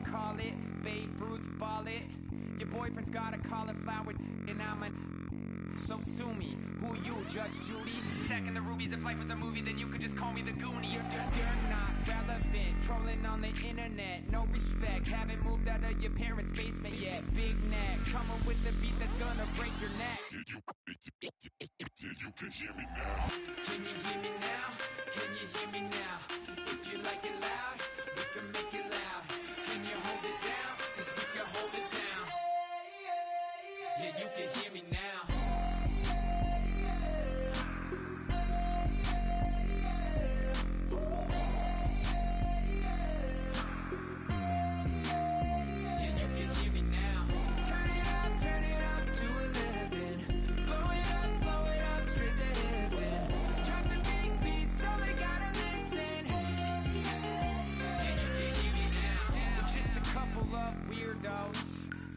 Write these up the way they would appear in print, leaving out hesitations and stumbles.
Call it, Babe Ruth ball it. Your boyfriend's got a cauliflower and I'm a... So sue me, who you, Judge Judy? Stacking the rubies, if life was a movie, then you could just call me the Goonies. You're not relevant, trolling on the internet. No respect, haven't moved out of your parents' basement yet. Big neck, coming with the beat that's gonna break your neck. You can hear me now. Can you hear me now? Can you hear me now? If you like it loud, we can make it loud. Can you hold it down? 'Cause we can hold it down. Yeah, you can hear me now.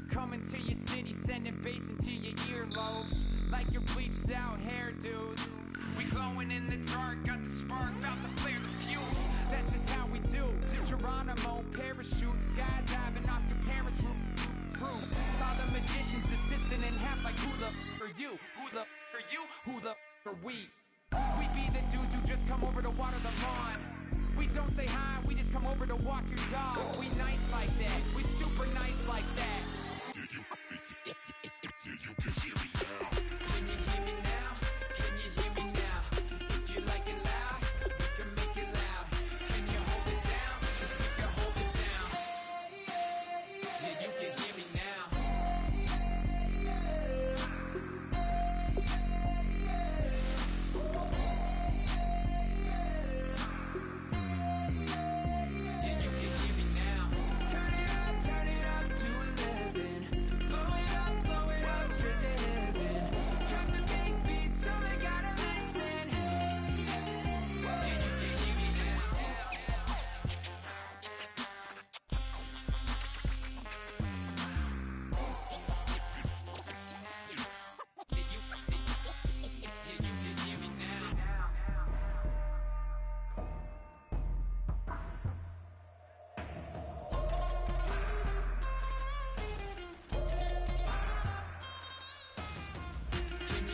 Coming to your city, sending bass into your earlobes, like your bleached out hairdos. We glowing in the dark, got the spark, about to flare the fuse. That's just how we do. To Geronimo, parachute, skydiving off your parents' roof. Crew, saw the magician's assistant in half, like who the are you? Who the are you? Who the are we? We be the dudes who just come over to water the lawn. We don't say hi, we just come over to walk your dog. We nice like that, we super nice like that. You can hear me now. Can you hear me now? Can you hear me now? If you like it loud, we can make it loud. Can you hold it down? 'Cause we can hold it down. Yeah, you can hear me now. Yeah, you can hear me now. Turn it up to 11. Blow it up straight to heaven. Drop the big beats so they gotta listen. Yeah, you can hear me now. Yeah, you can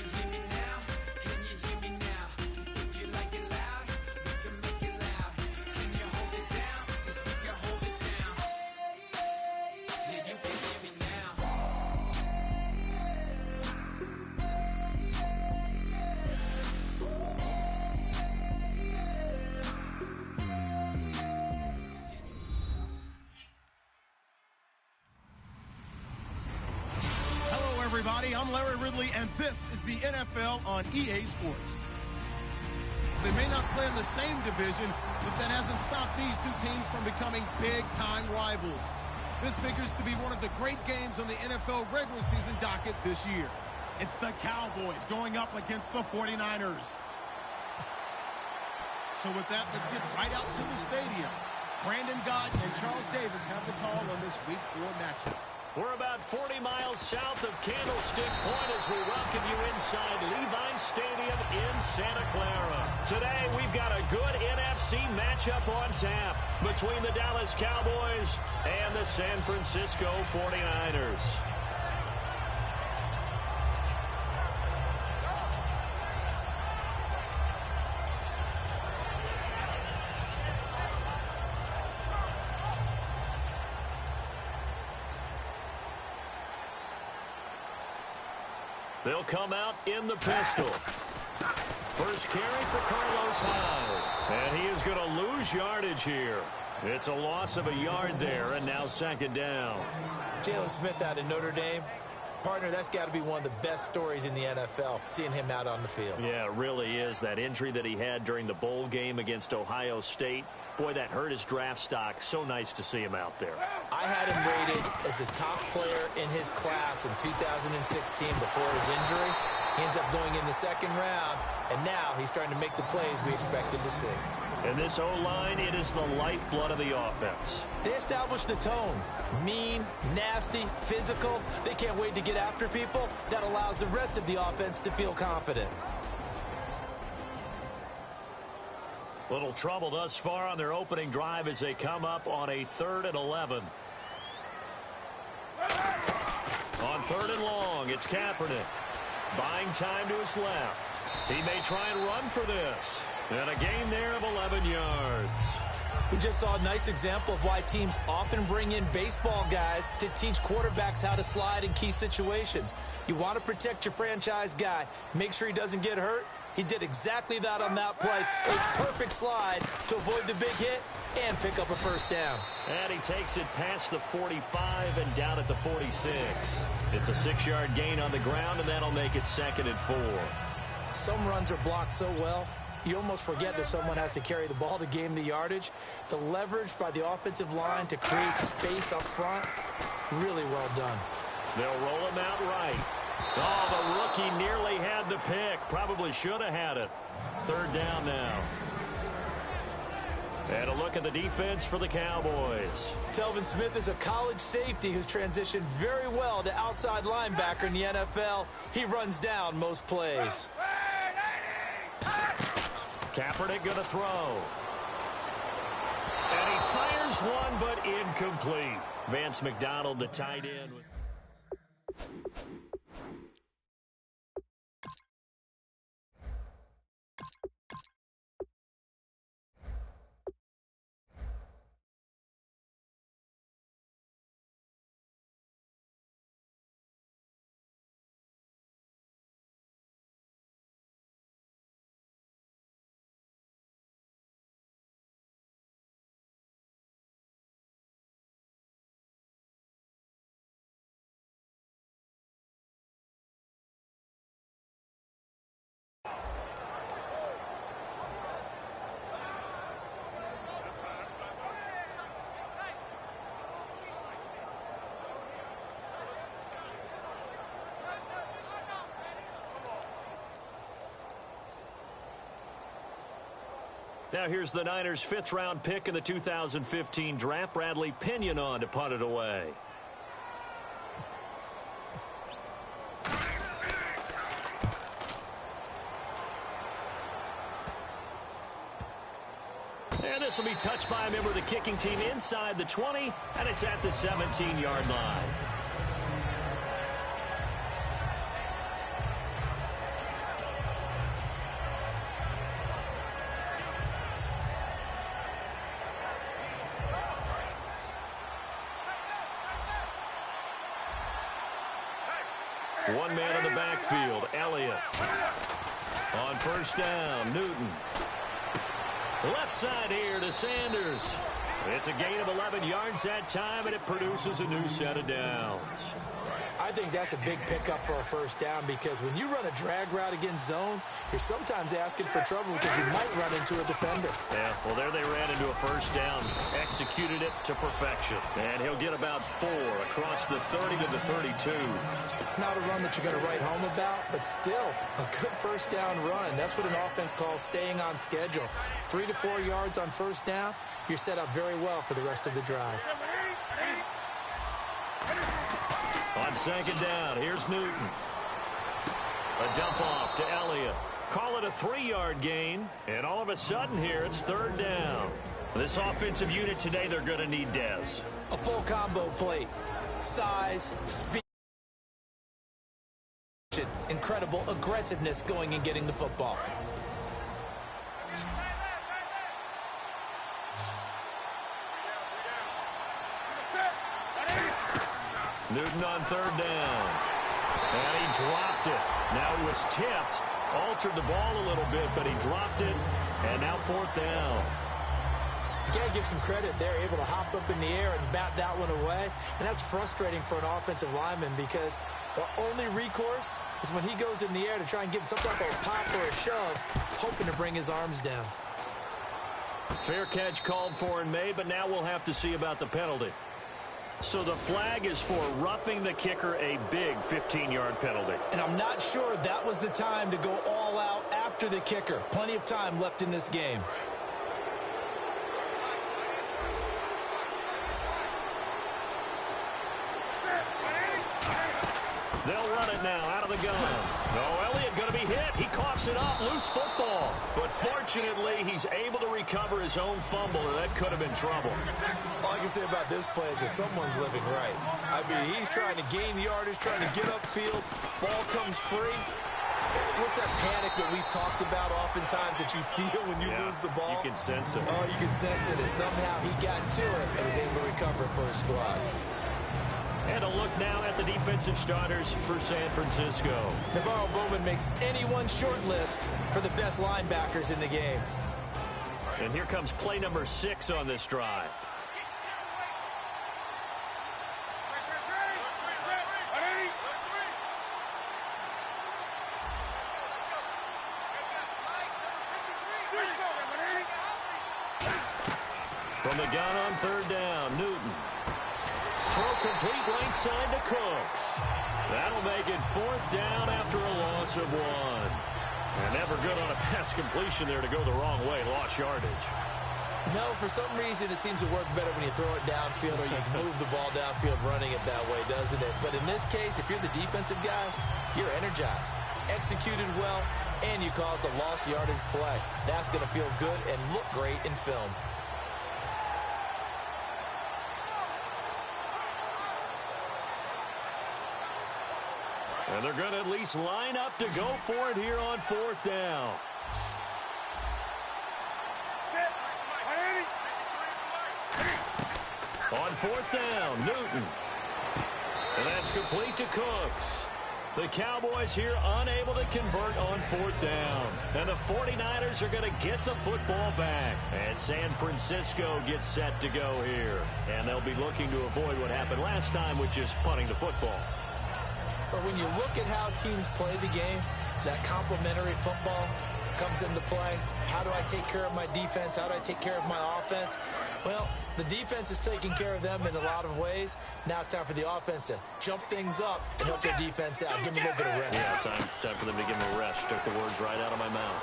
hear me now. Can you hear me now? Can you hear me now? If you like it loud, we can make it loud. Can you hold it down? 'Cause we can hold it down. Yeah, you can hear me now. Hello, everybody. I'm Larry Ridley, and this is the NFL on EA Sports. They may not play in the same division, but that hasn't stopped these two teams from becoming big-time rivals. This figures to be one of the great games on the NFL regular season docket this year. It's the Cowboys going up against the 49ers. So with that, let's get right out to the stadium. Brandon Gott and Charles Davis have the call on this Week 4 matchup. We're about 40 miles south of Candlestick Point as we welcome you inside Levi's Stadium in Santa Clara. Today, we've got a good NFC matchup on tap between the Dallas Cowboys and the San Francisco 49ers. They'll come out in the pistol. First carry for Carlos Hyde. And he is going to lose yardage here. It's a loss of a yard there, and now second down. Jalen Smith out of Notre Dame. Partner, that's got to be one of the best stories in the NFL, seeing him out on the field. Yeah, it really is. That injury that he had during the bowl game against Ohio State, boy, that hurt his draft stock. So nice to see him out there. I had him rated as the top player in his class in 2016 before his injury. He ends up going in the second round, and now he's starting to make the plays we expected to see. And this O-line, it is the lifeblood of the offense. They established the tone. Mean, nasty, physical. They can't wait to get after people. That allows the rest of the offense to feel confident. Little trouble thus far on their opening drive as they come up on a 3rd and 11. On 3rd and long, it's Kaepernick. Buying time to his left. He may try and run for this. And a gain there of 11 yards. We just saw a nice example of why teams often bring in baseball guys to teach quarterbacks how to slide in key situations. You want to protect your franchise guy. Make sure he doesn't get hurt. He did exactly that on that play. A perfect slide to avoid the big hit and pick up a first down. And he takes it past the 45 and down at the 46. It's a 6-yard gain on the ground, and that'll make it 2nd and 4. Some runs are blocked so well, you almost forget that someone has to carry the ball to gain the yardage. The leverage by the offensive line to create space up front, really well done. They'll roll him out right. Oh, the rookie nearly had the pick. Probably should have had it. 3rd down now. And a look at the defense for the Cowboys. Telvin Smith is a college safety who's transitioned very well to outside linebacker in the NFL. He runs down most plays. Kaepernick going to throw. And he fires one, but incomplete. Vance McDonald, the tight end. Now here's the Niners' 5th-round pick in the 2015 draft, Bradley Pinion on to punt it away. And this will be touched by a member of the kicking team inside the 20, and it's at the 17-yard line. One man in the backfield, Elliott. On 1st down, Newton. Left side here to Sanders. It's a gain of 11 yards that time, and it produces a new set of downs. I think that's a big pickup for a first down because when you run a drag route against zone, you're sometimes asking for trouble because you might run into a defender. Yeah, well, there they ran into a first down, executed it to perfection. And he'll get about 4 across the 30 to the 32. Not a run that you're going to write home about, but still a good first down run. That's what an offense calls staying on schedule. 3 to 4 yards on first down, you're set up very well for the rest of the drive. On 2nd down, here's Newton. A dump off to Elliott. Call it a 3-yard gain, and all of a sudden here it's 3rd down. This offensive unit today, they're going to need Dez. A full combo plate. Size, speed, incredible aggressiveness going and getting the football. Newton on 3rd down. And he dropped it. Now it was tipped, Altered the ball a little bit, but he dropped it. And now 4th down. You got to give some credit. They're able to hop up in the air and bat that one away. And that's frustrating for an offensive lineman because the only recourse is when he goes in the air to try and give some type of a pop or a shove, hoping to bring his arms down. Fair catch called for and made, but now we'll have to see about the penalty. So the flag is for roughing the kicker, a big 15-yard penalty. And I'm not sure that was the time to go all out after the kicker. Plenty of time left in this game. They'll run it now out of the gun. No, Elliott going to be hit. He coughs it up. Loose football. But fortunately, he's able to recover his own fumble, and that could have been trouble. All I can say about this play is that someone's living right. I mean, he's trying to gain yardage, trying to get upfield. Ball comes free. What's that panic that we've talked about oftentimes that you feel when you lose the ball? You can sense it. Oh, you can sense it. And somehow he got to it and was able to recover it for his squad. And a look now at the defensive starters for San Francisco. Navarro Bowman makes anyone's short list for the best linebackers in the game. And here comes play number 6 on this drive. From the gun on 3rd down, Newton. Throw complete right side to Cooks. That'll make it 4th down after a loss of 1. And never good on a pass completion there to go the wrong way. Lost yardage. No, for some reason it seems to work better when you throw it downfield or you move the ball downfield running it that way, doesn't it? But in this case, if you're the defensive guys, you're energized, executed well, and you caused a lost yardage play. That's going to feel good and look great in film. And they're going to at least line up to go for it here on 4th down. On 4th down, Newton. And that's complete to Cooks. The Cowboys here unable to convert on 4th down. And the 49ers are going to get the football back. And San Francisco gets set to go here. And they'll be looking to avoid what happened last time, which is punting the football. But when you look at how teams play the game, that complementary football comes into play. How do I take care of my defense? How do I take care of my offense? Well, the defense is taking care of them in a lot of ways. Now it's time for the offense to jump things up and help their defense out. Give them a little bit of rest. Yeah, time for them to give them a rest. Took the words right out of my mouth.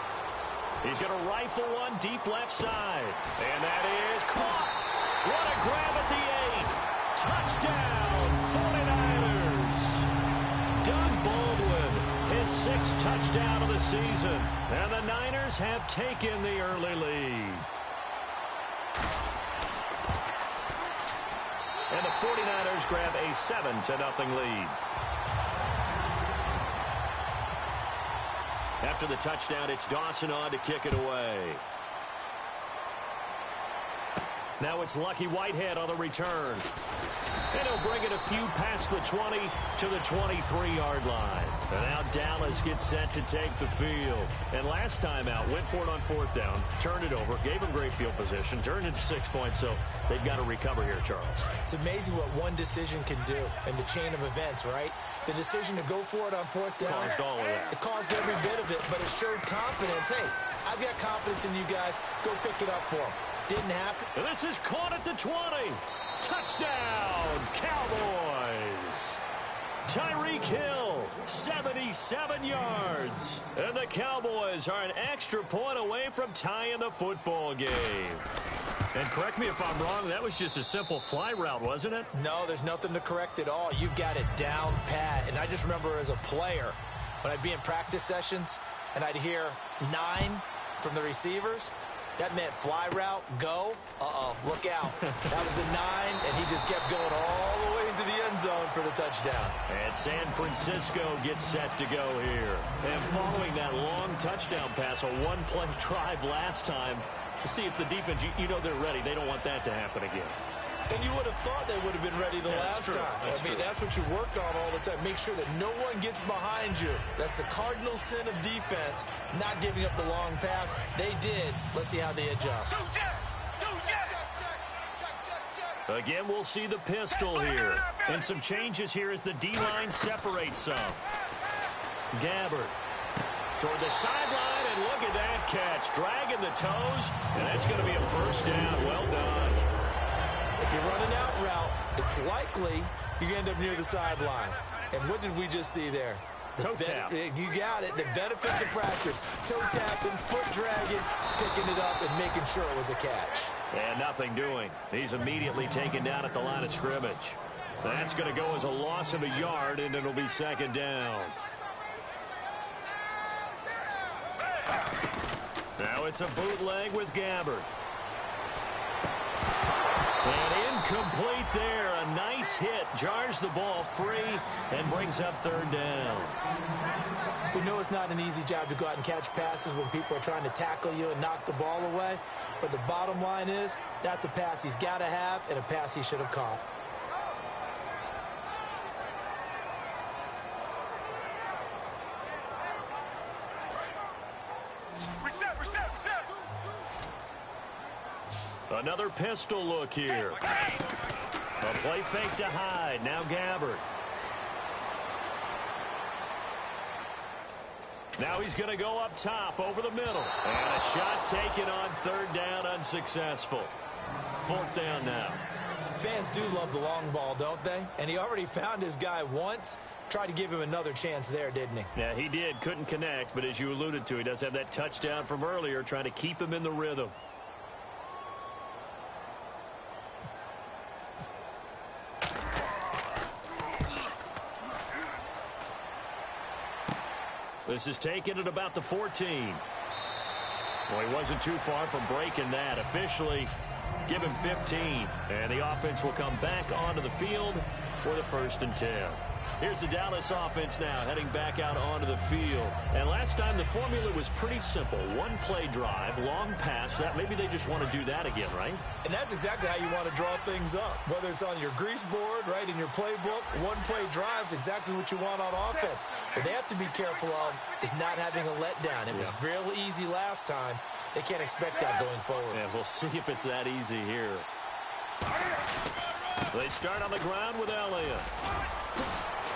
He's going to rifle one deep left side. And that is caught. What a grab at the 8. Touchdown, 49ers. Doug Baldwin, his 6th touchdown of the season. And the Niners have taken the early lead. And the 49ers grab a 7-0 lead. After the touchdown, it's Dawson on to kick it away. Now it's Lucky Whitehead on the return. And he'll bring it a few past the 20 to the 23-yard line. And now Dallas gets set to take the field. And last time out, went for it on 4th down, turned it over, gave him great field position, turned it to 6 points, so they've got to recover here, Charles. It's amazing what one decision can do in the chain of events, right? The decision to go for it on 4th down. Caused all of that. It caused every bit of it, but it showed confidence. Hey, I've got confidence in you guys. Go pick it up for them. Didn't happen. And this is caught at the 20. Touchdown, Cowboys. Tyreek Hill, 77 yards. And the Cowboys are an extra point away from tying the football game. And correct me if I'm wrong, that was just a simple fly route, wasn't it? No, there's nothing to correct at all. You've got it down pat. And I just remember as a player, when I'd be in practice sessions and I'd hear 9 from the receivers, that meant fly route, go, look out. That was the 9, and he just kept going all the way into the end zone for the touchdown. And San Francisco gets set to go here. And following that long touchdown pass, a one-play drive last time, see if the defense, you know they're ready. They don't want that to happen again. And you would have thought they would have been ready the last time. That's what you work on all the time. Make sure that no one gets behind you. That's the cardinal sin of defense, not giving up the long pass. They did. Let's see how they adjust. Again, we'll see the pistol here. And some changes here as the D-line separates some. Gabbert toward the sideline, and look at that catch. Dragging the toes, and that's going to be a first down. Well done. If you're running out route, it's likely you're going to end up near the sideline. And what did we just see there? Toe tap. You got it. The benefits of practice. Toe tapping, foot dragging, picking it up, and making sure it was a catch. And nothing doing. He's immediately taken down at the line of scrimmage. That's going to go as a loss of a yard, and it'll be second down. Now it's a bootleg with Gabbert. And incomplete there. A nice hit. Jars the ball free and brings up third down. We know it's not an easy job to go out and catch passes when people are trying to tackle you and knock the ball away. But the bottom line is that's a pass he's got to have and a pass he should have caught. Another pistol look here. A play fake to Hyde. Now Gabbert. Now he's going to go up top over the middle. And a shot taken on third down, unsuccessful. Fourth down now. Fans do love the long ball, don't they? And he already found his guy once. Tried to give him another chance there, didn't he? Yeah, he did. Couldn't connect. But as you alluded to, he does have that touchdown from earlier, trying to keep him in the rhythm. This is taken at about the 14. Well, he wasn't too far from breaking that. Officially, give him 15. And the offense will come back onto the field for the 1st and 10. Here's the Dallas offense now heading back out onto the field. And last time the formula was pretty simple. One play drive, long pass. That maybe they just want to do that again, right? And that's exactly how you want to draw things up. Whether it's on your grease board, right, in your playbook, one play drive is exactly what you want on offense. What they have to be careful of is not having a letdown. It was real easy last time. They can't expect that going forward. Yeah, we'll see if it's that easy here. They start on the ground with Elliott.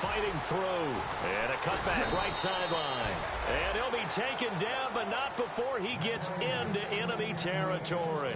Fighting through. And a cutback right sideline. And he'll be taken down, but not before he gets into enemy territory.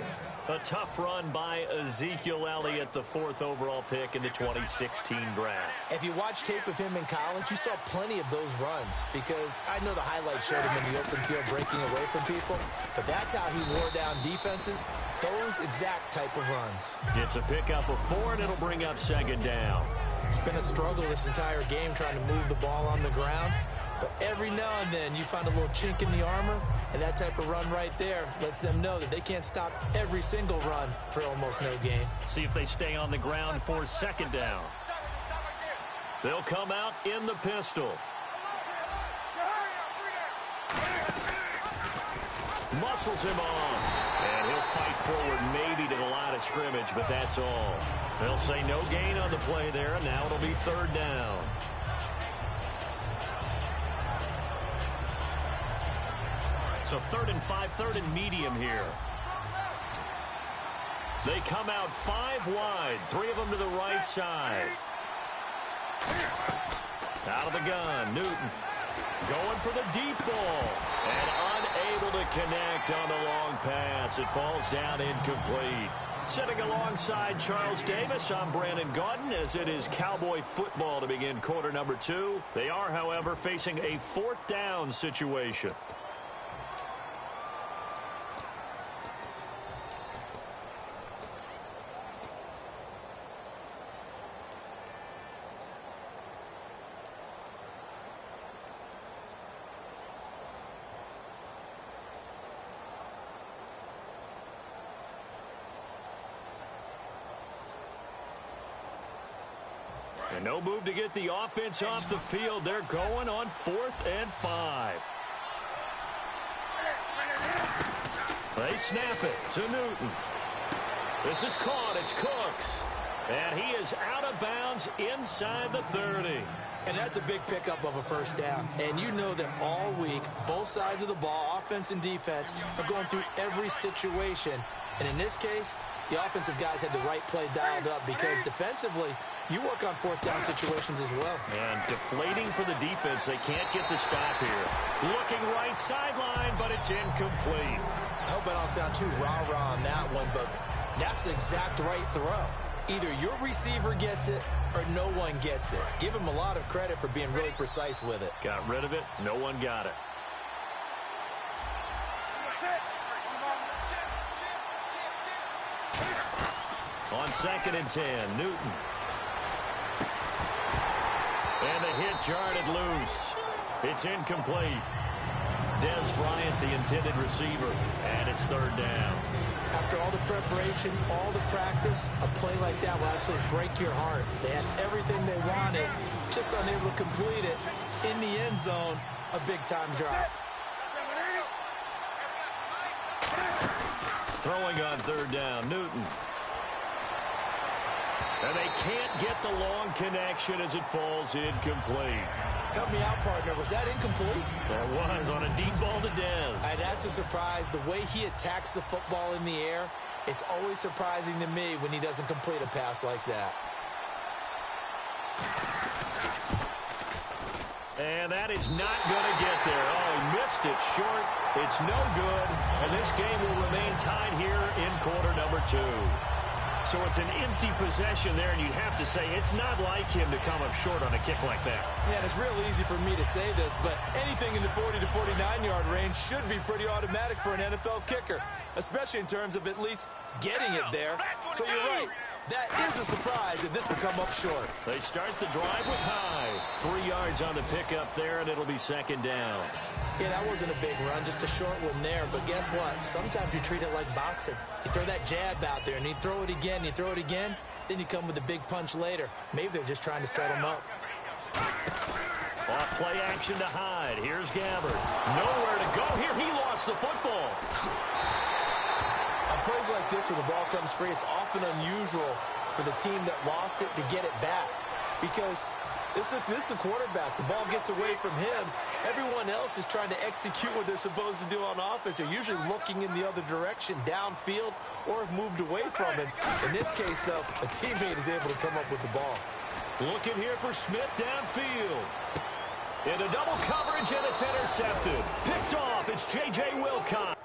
A tough run by Ezekiel Elliott, the 4th overall pick in the 2016 draft. If you watch tape of him in college, you saw plenty of those runs because I know the highlights showed him in the open field breaking away from people, but that's how he wore down defenses, those exact type of runs. It's a pickup of 4, and it'll bring up second down. It's been a struggle this entire game trying to move the ball on the ground. But every now and then you find a little chink in the armor, and that type of run right there lets them know that they can't stop every single run for almost no gain. See if they stay on the ground for second down. They'll come out in the pistol. Muscles him off. And he'll fight forward maybe to the line of scrimmage, but that's all. They'll say no gain on the play there, and now it'll be third down. So 3rd and 5, 3rd and medium here. They come out 5 wide, 3 of them to the right side. Out of the gun, Newton going for the deep ball and unable to connect on the long pass. It falls down incomplete. Sitting alongside Charles Davis, I'm Brandon Gaudin as it is Cowboy football to begin quarter number 2. They are, however, facing a 4th down situation. And no move to get the offense off the field. They're going on 4th and 5. They snap it to Newton. This is caught. It's Cook. Bucks. And he is out of bounds inside the 30. And that's a big pickup of a first down. And you know that all week, both sides of the ball, offense and defense, are going through every situation. And in this case, the offensive guys had the right play dialed up because defensively, you work on fourth down situations as well. And deflating for the defense. They can't get the stop here. Looking right sideline, but it's incomplete. I hope I don't sound too rah-rah on that one, but that's the exact right throw. Either your receiver gets it or no one gets it. Give him a lot of credit for being really precise with it. Got rid of it. No one got it. On 2nd and 10, Newton. And the hit jarred loose. It's incomplete. Des Bryant, the intended receiver, and it's 3rd down. After all the preparation, all the practice, a play like that will actually break your heart. They had everything they wanted, just unable to complete it. In the end zone, a big-time drop. Throwing on 3rd down, Newton. And they can't get the long connection as it falls incomplete. Help me out, partner. Was that incomplete? That was on a deep ball to Dez. And that's a surprise. The way he attacks the football in the air, it's always surprising to me when he doesn't complete a pass like that. And that is not going to get there. Oh, he missed it short. It's no good. And this game will remain tied here in quarter number 2. So it's an empty possession there, and you'd have to say it's not like him to come up short on a kick like that. Yeah, and it's real easy for me to say this, but anything in the 40 to 49-yard range should be pretty automatic for an NFL kicker, especially in terms of at least getting it there. So you're right. That is a surprise if this would come up short. They start the drive with Hyde. 3 yards on the pickup there, and it'll be 2nd down. Yeah, that wasn't a big run, just a short one there. But guess what? Sometimes you treat it like boxing. You throw that jab out there, and you throw it again, you throw it again, then you come with a big punch later. Maybe they're just trying to set him up. Off play action to Hyde. Here's Gabbard. Nowhere to go here. He lost the football. On plays like this where the ball comes free, it's often unusual for the team that lost it to get it back. Because this is the quarterback. The ball gets away from him. Everyone else is trying to execute what they're supposed to do on offense. They're usually looking in the other direction, downfield, or have moved away from him. In this case, though, a teammate is able to come up with the ball. Looking here for Smith downfield. Into double coverage, and it's intercepted. Picked off. It's J.J. Wilcox.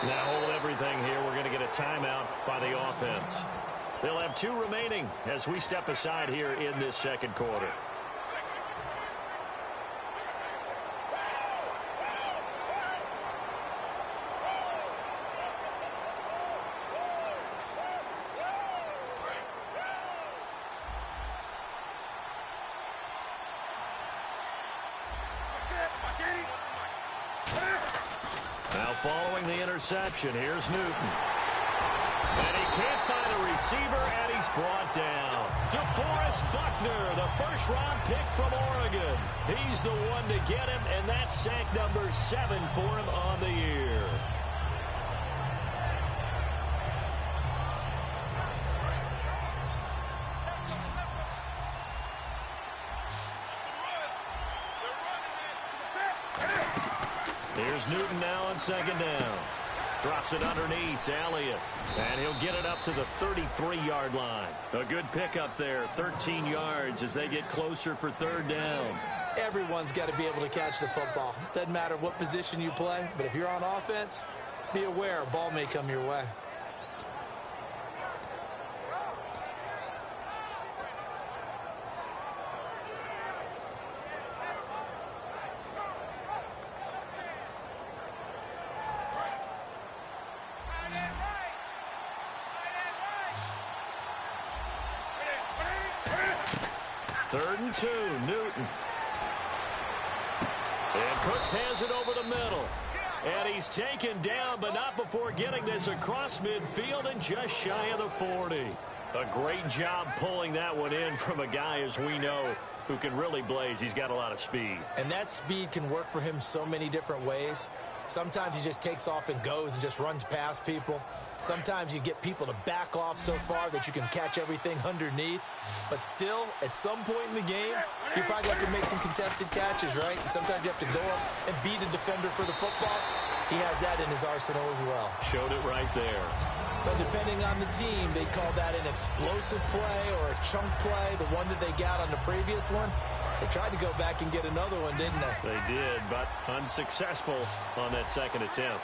Now hold everything here. We're going to get a timeout by the offense. They'll have 2 remaining as we step aside here in this 2nd quarter. Now following the interception, here's Newton. And he can't find a receiver, and he's brought down. DeForest Buckner, the first-round pick from Oregon. He's the one to get him, and that's sack number 7 for him on the year. Here's Newton now on 2nd down. Drops it underneath to Elliott. And he'll get it up to the 33-yard line. A good pickup there, 13 yards as they get closer for 3rd down. Everyone's got to be able to catch the football. Doesn't matter what position you play, but if you're on offense, be aware a ball may come your way. 3rd and 2, Newton. And Cooks has it over the middle. And he's taken down, but not before getting this across midfield and just shy of the 40. A great job pulling that one in from a guy, as we know, who can really blaze. He's got a lot of speed. And that speed can work for him so many different ways. Sometimes he just takes off and goes and just runs past people. Sometimes you get people to back off so far that you can catch everything underneath. But still, at some point in the game, you probably have to make some contested catches, right? Sometimes you have to go up and beat a defender for the football. He has that in his arsenal as well. Showed it right there. But depending on the team, they call that an explosive play or a chunk play, the one that they got on the previous one. They tried to go back and get another one, didn't they? They did, but unsuccessful on that second attempt.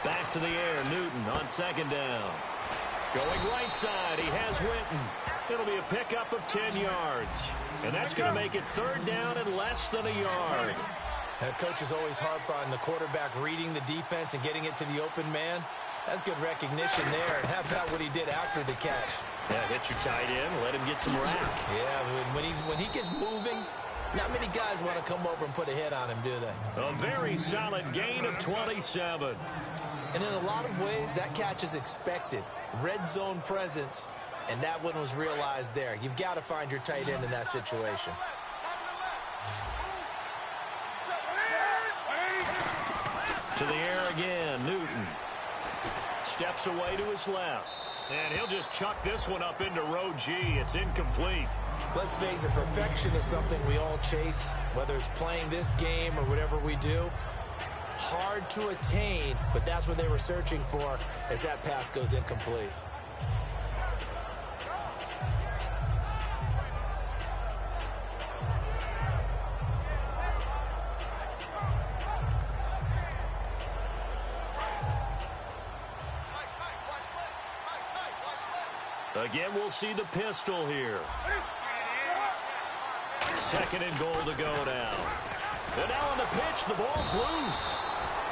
Back to the air, Newton on 2nd down. Going right side, he has Winton. It'll be a pickup of 10 yards. And that's going to make it 3rd down and less than a yard. Coaches always harp on the quarterback reading the defense and getting it to the open man. That's good recognition there. And how about what he did after the catch? Yeah, hit your tight end, let him get some rack. Yeah, when he gets moving, not many guys want to come over and put a hit on him, do they? A very solid gain of 27. And in a lot of ways, that catch is expected. Red zone presence, and that one was realized there. You've got to find your tight end in that situation. To the air again, Newton. Steps away to his left. And he'll just chuck this one up into row G. It's incomplete. Let's face it, perfection is something we all chase, whether it's playing this game or whatever we do. Hard to attain, but that's what they were searching for as that pass goes incomplete. Again, we'll see the pistol here. 2nd and goal to go now. And now on the pitch, the ball's loose.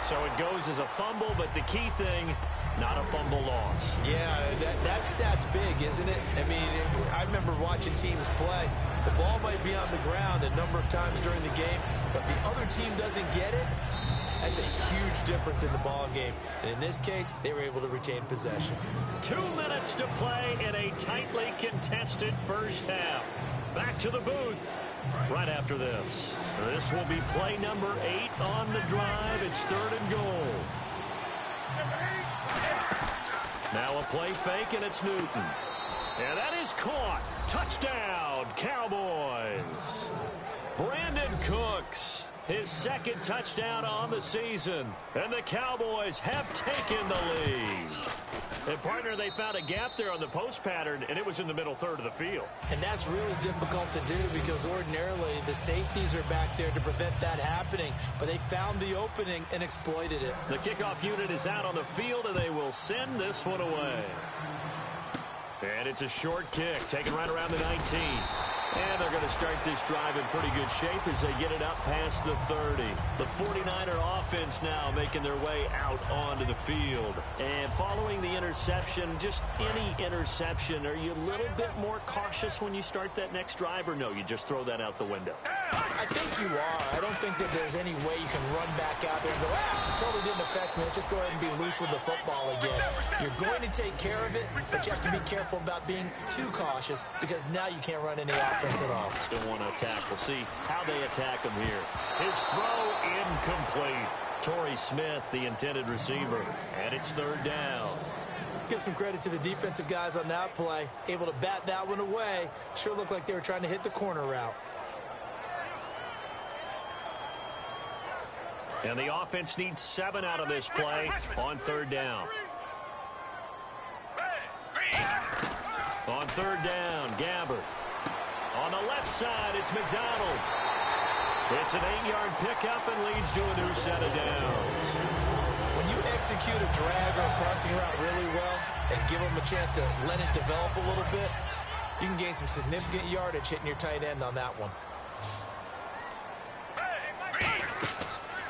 So it goes as a fumble, but the key thing, not a fumble loss. Yeah, that stat's big, isn't it? I mean, I remember watching teams play. The ball might be on the ground a number of times during the game, but if the other team doesn't get it, that's a huge difference in the ball game. And in this case, they were able to retain possession. 2 minutes to play in a tightly contested first half. Back to the booth right after this. This will be play number 8 on the drive. It's 3rd and goal. Now a play fake, and it's Newton. And that is caught. Touchdown, Cowboys. Brandon Cooks, his 2nd touchdown on the season. And the Cowboys have taken the lead. And, partner, they found a gap there on the post pattern, and it was in the middle 3rd of the field. And that's really difficult to do because ordinarily the safeties are back there to prevent that happening. But they found the opening and exploited it. The kickoff unit is out on the field, and they will send this one away. And it's a short kick, taken right around the 19. And they're going to start this drive in pretty good shape as they get it up past the 30. The 49er offense now making their way out onto the field. And following the interception, just any interception, are you a little bit more cautious when you start that next drive, or no, you just throw that out the window? I think you are. I don't think that there's any way you can run back out there and go, totally didn't affect me. Let's just go ahead and be loose with the football again. You're going to take care of it, but you have to be careful about being too cautious because now you can't run any offense at all. Still want to attack. We'll see how they attack him here. His throw incomplete. Torrey Smith, the intended receiver, and it's 3rd down. Let's give some credit to the defensive guys on that play. Able to bat that one away. Sure looked like they were trying to hit the corner route. And the offense needs 7 out of this play on 3rd down. On 3rd down, Gabbert. On the left side, it's McDonald. It's an 8-yard pickup and leads to a new set of downs. When you execute a drag or a crossing route really well and give them a chance to let it develop a little bit, you can gain some significant yardage hitting your tight end on that one.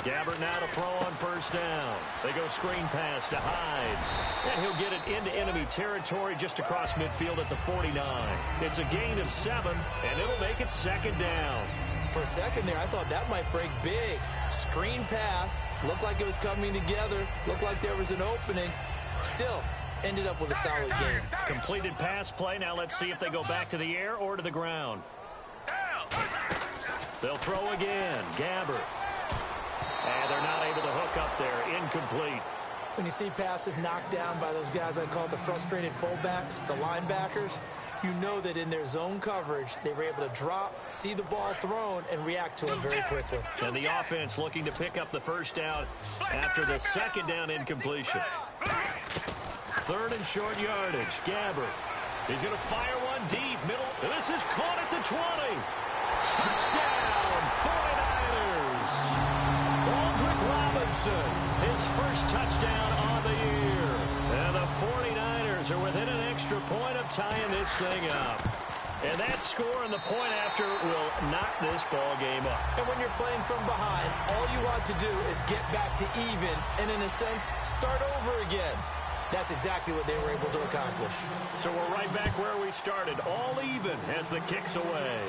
Gabbert now to throw on first down. They go screen pass to Hyde. And he'll get it into enemy territory just across midfield at the 49. It's a gain of 7, and it'll make it second down. For a second there, I thought that might break big. Screen pass. Looked like it was coming together. Looked like there was an opening. Still, ended up with a solid game. Completed pass play. Now let's see if they go back to the air or to the ground. They'll throw again. Gabbert. And they're not able to hook up there. Incomplete. When you see passes knocked down by those guys I call the frustrated fullbacks, the linebackers, you know that in their zone coverage, they were able to drop, see the ball thrown, and react to it very quickly. And the offense looking to pick up the first down after the second down incompletion. Third and short yardage. Gabbert. He's going to fire one deep. Middle. This is caught at the 20. Touchdown, 49ers. Aldrick Robinson, his first touchdown on the year. And the 49ers are within an extra point of tying this thing up. And that score and the point after will knock this ball game up. And when you're playing from behind, all you want to do is get back to even and, in a sense, start over again. That's exactly what they were able to accomplish. So we're right back where we started, all even as the kick's away.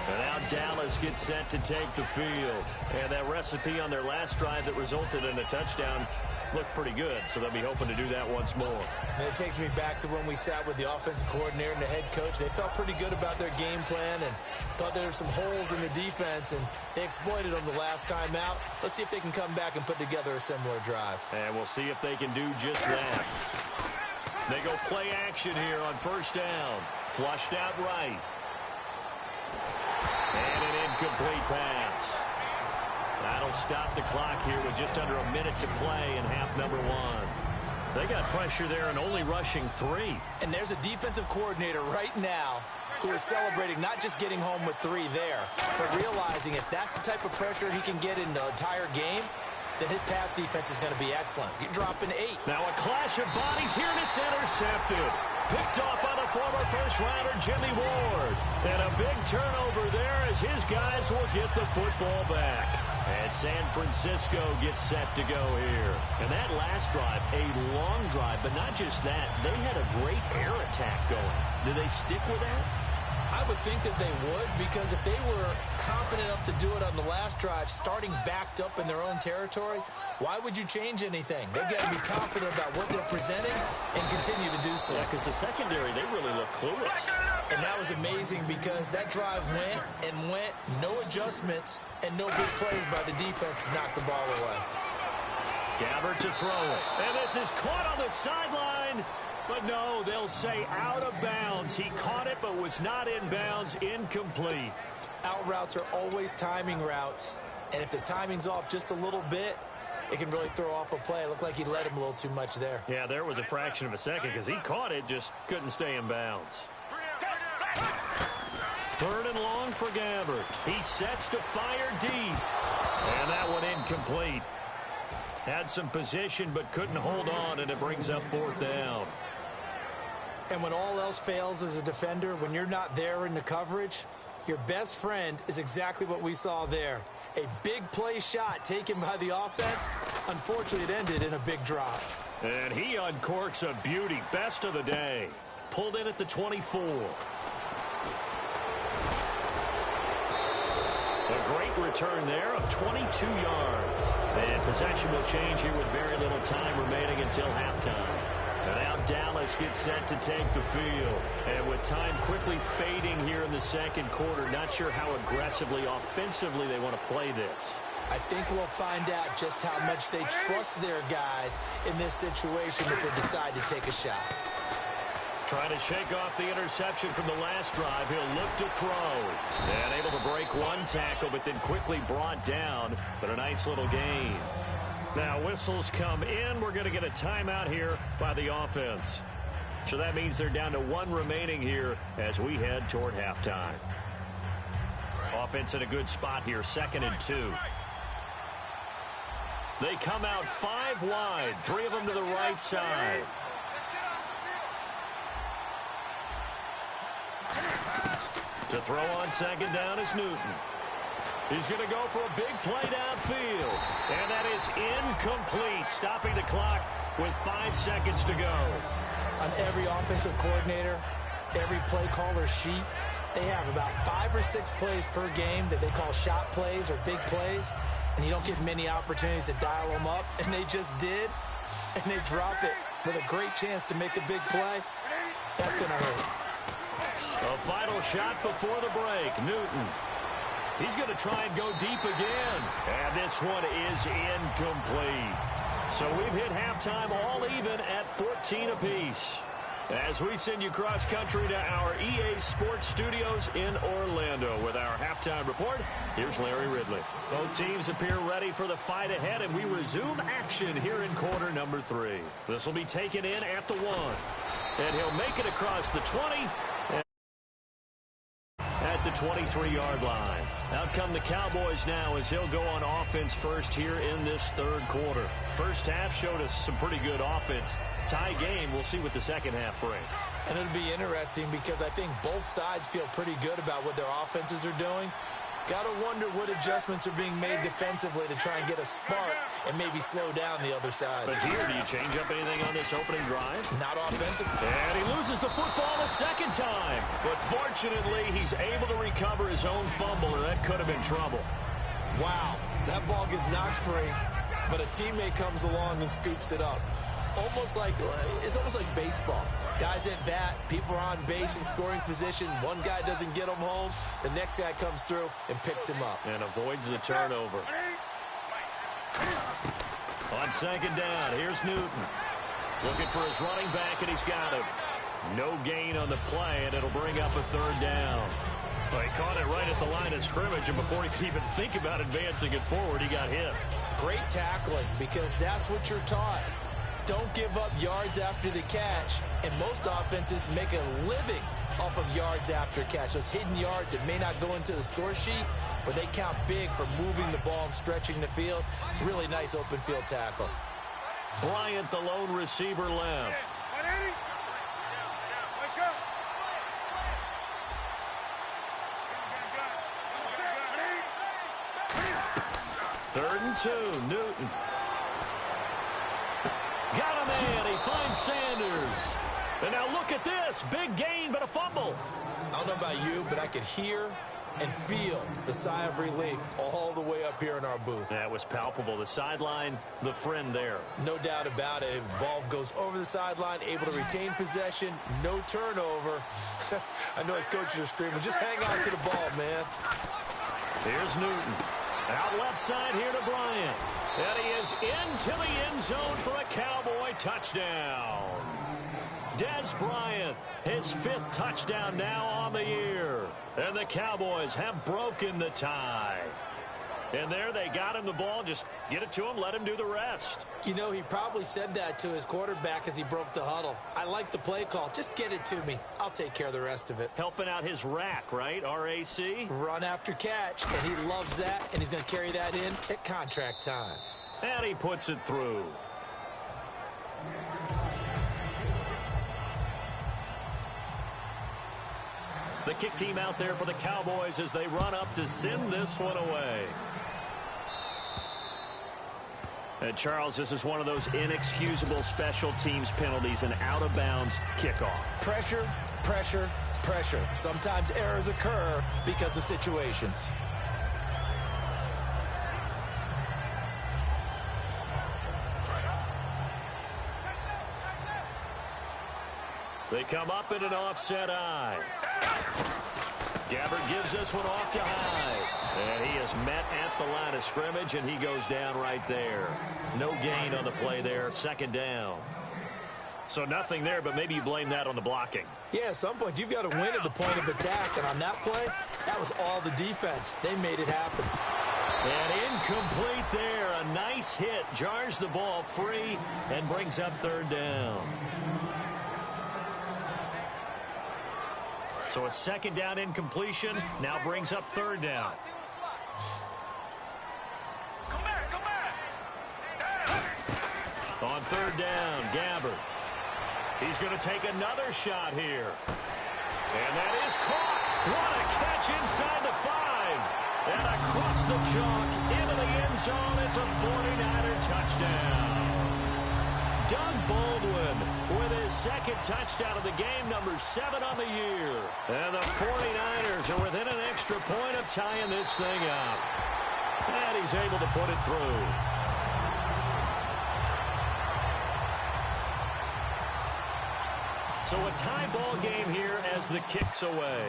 And now Dallas gets set to take the field. And that recipe on their last drive that resulted in a touchdown looked pretty good, so they'll be hoping to do that once more. And it takes me back to when we sat with the offensive coordinator and the head coach. They felt pretty good about their game plan and thought there were some holes in the defense, and they exploited them the last time out. Let's see if they can come back and put together a similar drive. And we'll see if they can do just that. They go play action here on first down. Flushed out right. And an incomplete pass. That'll stop the clock here with just under a minute to play in half number 1. They got pressure there and only rushing 3. And there's a defensive coordinator right now who is celebrating not just getting home with 3 there, but realizing if that's the type of pressure he can get in the entire game, then his pass defense is going to be excellent. You're dropping 8. Now a clash of bodies here, and it's intercepted. Picked off by the former first-rounder Jimmy Ward. And a big turnover there as his guys will get the football back. And San Francisco gets set to go here. And that last drive, a long drive, but not just that. They had a great air attack going. Do they stick with that? I would think that they would, because if they were confident enough to do it on the last drive, starting backed up in their own territory, why would you change anything? They've got to be confident about what they're presenting and continue to do so. Yeah, because the secondary, they really look clueless. And that was amazing because that drive went and went, no adjustments, and no big plays by the defense to knock the ball away. Gabbert to throw it. And this is caught on the sideline. But no, they'll say out of bounds. He caught it but was not in bounds. Incomplete. Out routes are always timing routes. And if the timing's off just a little bit, it can really throw off a play. It looked like he led him a little too much there. Yeah, there was a fraction of a second because he caught it, just couldn't stay in bounds. Third and long for Gabbert. He sets to fire deep. And that one incomplete. Had some position but couldn't hold on, and it brings up fourth down. And when all else fails as a defender, when you're not there in the coverage, your best friend is exactly what we saw there. A big play shot taken by the offense. Unfortunately, it ended in a big drop. And he uncorks a beauty. Best of the day. Pulled in at the 24. A great return there of 22 yards. And possession will change here with very little time remaining until halftime. And now Dallas gets set to take the field. And with time quickly fading here in the second quarter, not sure how aggressively, offensively they want to play this. I think we'll find out just how much they trust their guys in this situation if they decide to take a shot. Trying to shake off the interception from the last drive. He'll look to throw. And able to break one tackle, but then quickly brought down. But a nice little gain. Now whistles come in. We're going to get a timeout here by the offense. So that means they're down to 1 remaining here as we head toward halftime. Offense in a good spot here, 2nd and 2. They come out 5 wide, 3 of them to the right side. To throw on second down is Newton. He's going to go for a big play downfield. And that is incomplete, stopping the clock with 5 seconds to go. On every offensive coordinator, every play caller sheet, they have about 5 or 6 plays per game that they call shot plays or big plays, and you don't get many opportunities to dial them up, and they just did, and they drop it with a great chance to make a big play. That's going to hurt. A final shot before the break. Newton. He's going to try and go deep again. And this one is incomplete. So we've hit halftime all even at 14 apiece. As we send you cross-country to our EA Sports Studios in Orlando with our halftime report, here's Larry Ridley. Both teams appear ready for the fight ahead, and we resume action here in quarter number 3. This will be taken in at the 1. And he'll make it across the 20 at the 23-yard line. Out come the Cowboys now as they'll go on offense first here in this third quarter. First half showed us some pretty good offense. Tie game, we'll see what the second half brings. And it'll be interesting because I think both sides feel pretty good about what their offenses are doing. Got to wonder what adjustments are being made defensively to try and get a spark and maybe slow down the other side. But here, do you change up anything on this opening drive? Not offensively. And he loses the football a second time. But fortunately, he's able to recover his own fumble, and that could have been trouble. Wow, that ball gets knocked free, but a teammate comes along and scoops it up. It's almost like baseball. Guys at bat, people are on base in scoring position. One guy doesn't get him home. The next guy comes through and picks him up. And avoids the turnover. On second down, here's Newton. Looking for his running back, and he's got him. No gain on the play, and it'll bring up a third down. Well, he caught it right at the line of scrimmage, and before he could even think about advancing it forward, he got hit. Great tackling, because that's what you're taught. Don't give up yards after the catch, and most offenses make a living off of yards after catch. Those hidden yards that may not go into the score sheet, but they count big for moving the ball and stretching the field. Really nice open field tackle. Bryant, the lone receiver, left. Third and 2, Newton. Got a man. He finds Sanders. And now look at this. Big gain, but a fumble. I don't know about you, but I could hear and feel the sigh of relief all the way up here in our booth. That was palpable. The sideline, the friend there. No doubt about it. The ball goes over the sideline, able to retain possession, no turnover. I know his coaches are screaming, just hang on to the ball, man. Here's Newton. Out left side here to Bryant. And he is into the end zone for a Cowboy touchdown. Des Bryant, his 5th touchdown now on the year. And the Cowboys have broken the tie. And there they got him the ball. Just get it to him, let him do the rest. You know, he probably said that to his quarterback as he broke the huddle. I like the play call. Just get it to me. I'll take care of the rest of it. Helping out his rack, right? R-A-C? Run after catch, and he loves that, and he's going to carry that in at contract time. And he puts it through. The kick team out there for the Cowboys as they run up to send this one away. And Charles, this is one of those inexcusable special teams penalties, an out-of-bounds kickoff. Pressure, pressure, pressure. Sometimes errors occur because of situations. They come up in an offset eye. Gabbert gives this one off to Hyde. And he is met at the line of scrimmage, and he goes down right there. No gain on the play there. Second down. So nothing there, but maybe you blame that on the blocking. Yeah, at some point, you've got to win at the point of attack. And on that play, that was all the defense. They made it happen. And incomplete there. A nice hit. Jars the ball free and brings up third down. So a second down incompletion now brings up third down. On third down, Gabbert. He's going to take another shot here. And that is caught. What a catch the chalk into the end zone. It's a 49er touchdown. Doug Baldwin with his second touchdown of the game, number 7 on the year. And the 49ers are within an extra point of tying this thing up. And he's able to put it through. So a tie ball game here as the kick's away.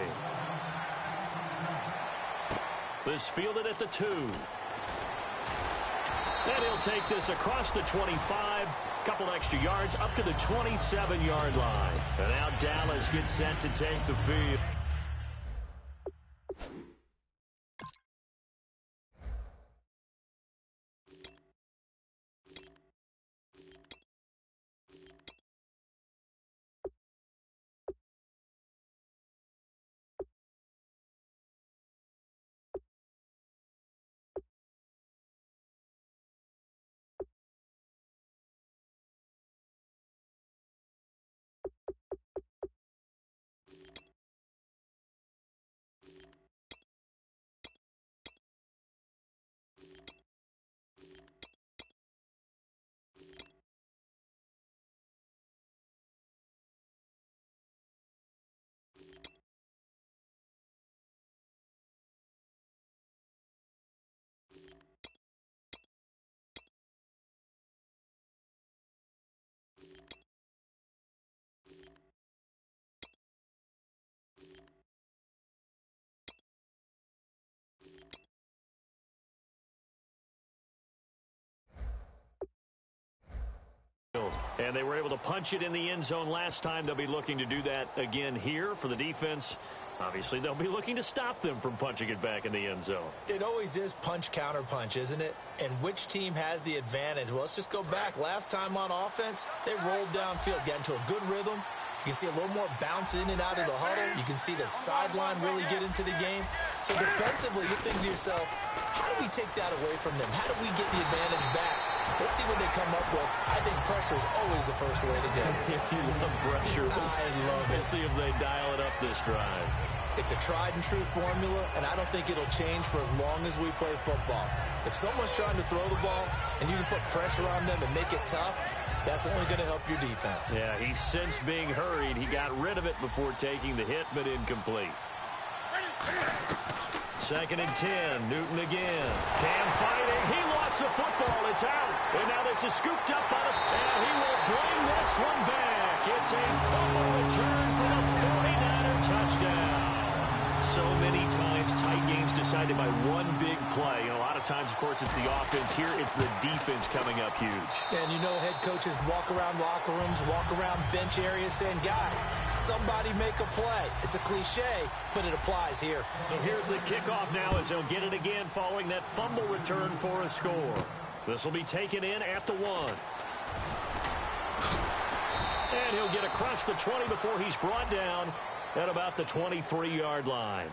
This fielded at the 2. And he'll take this across the 25. Couple extra yards up to the 27-yard line. And now Dallas gets set to take the field. And they were able to punch it in the end zone last time. They'll be looking to do that again here for the defense. Obviously, they'll be looking to stop them from punching it back in the end zone. It always is punch-counter-punch, isn't it? And which team has the advantage? Well, let's just go back. Last time on offense, they rolled downfield, got into a good rhythm. You can see a little more bounce in and out of the huddle. You can see the sideline really get into the game. So defensively, you're thinking to yourself, how do we take that away from them? How do we get the advantage back? Let's see what they come up with. I think pressure is always the first way to go. You love pressure. I love it. Let's see if they dial it up this drive. It's a tried-and-true formula, and I don't think it'll change for as long as we play football. If someone's trying to throw the ball and you can put pressure on them and make it tough, that's only going to help your defense. Yeah, he's since being hurried. He got rid of it before taking the hit, but incomplete. 2nd and 10. Newton again. Cam fighting. He lost the football. It's out. And now this is scooped up by the... And he will bring this one back. It's a fumble return for the 49er touchdown. So many times tight games decided by one big play. And a lot of times, of course, it's the offense. Here, it's the defense coming up huge. And you know head coaches walk around locker rooms, walk around bench areas saying, guys, somebody make a play. It's a cliche, but it applies here. So here's the kickoff now as they'll get it again following that fumble return for a score. This will be taken in at the 1. And he'll get across the 20 before he's brought down at about the 23-yard line.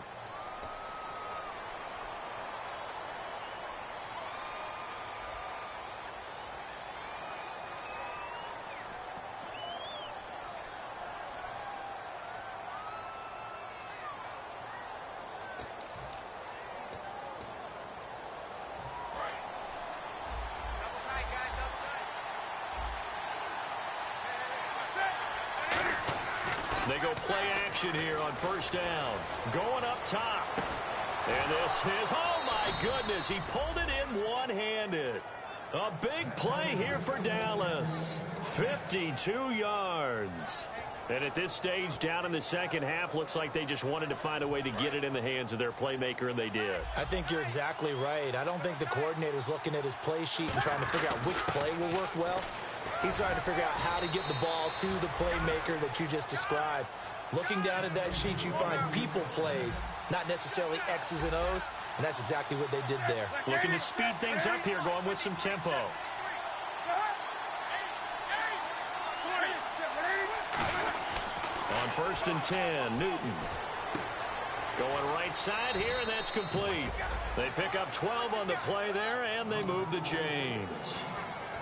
They go play action here on first down. Going up top. And this is, oh my goodness, he pulled it in one-handed. A big play here for Dallas. 52 yards. And at this stage, down in the second half, looks like they just wanted to find a way to get it in the hands of their playmaker, and they did. I think you're exactly right. I don't think the coordinator's looking at his play sheet and trying to figure out which play will work well. He's trying to figure out how to get the ball to the playmaker that you just described. Looking down at that sheet, you find people plays, not necessarily X's and O's, and that's exactly what they did there. Looking to speed things up here, going with some tempo. On 1st and 10, Newton. Going right side here, and that's complete. They pick up 12 on the play there, and they move the chains.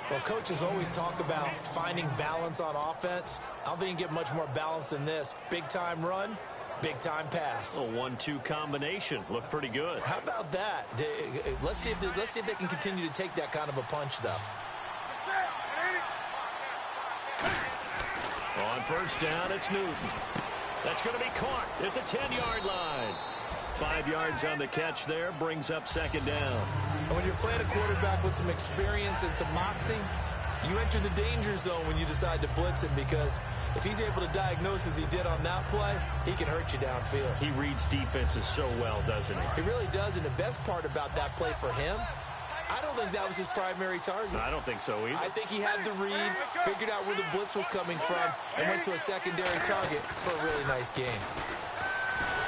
Well, coaches always talk about finding balance on offense. I don't think you can get much more balance than this. Big-time run, Big-time pass. A 1-2 combination. Looked pretty good. How about that? Let's see if they can continue to take that kind of a punch, though. On first down, it's Newton. That's going to be caught at the 10-yard line. 5 yards on the catch there, brings up second down. And when you're playing a quarterback with some experience and some moxie, you enter the danger zone when you decide to blitz him, because if he's able to diagnose as he did on that play, he can hurt you downfield. He reads defenses so well, doesn't he? He really does, and the best part about that play for him, I don't think that was his primary target. I don't think so either. I think he had the read, figured out where the blitz was coming from, and went to a secondary target for a really nice game.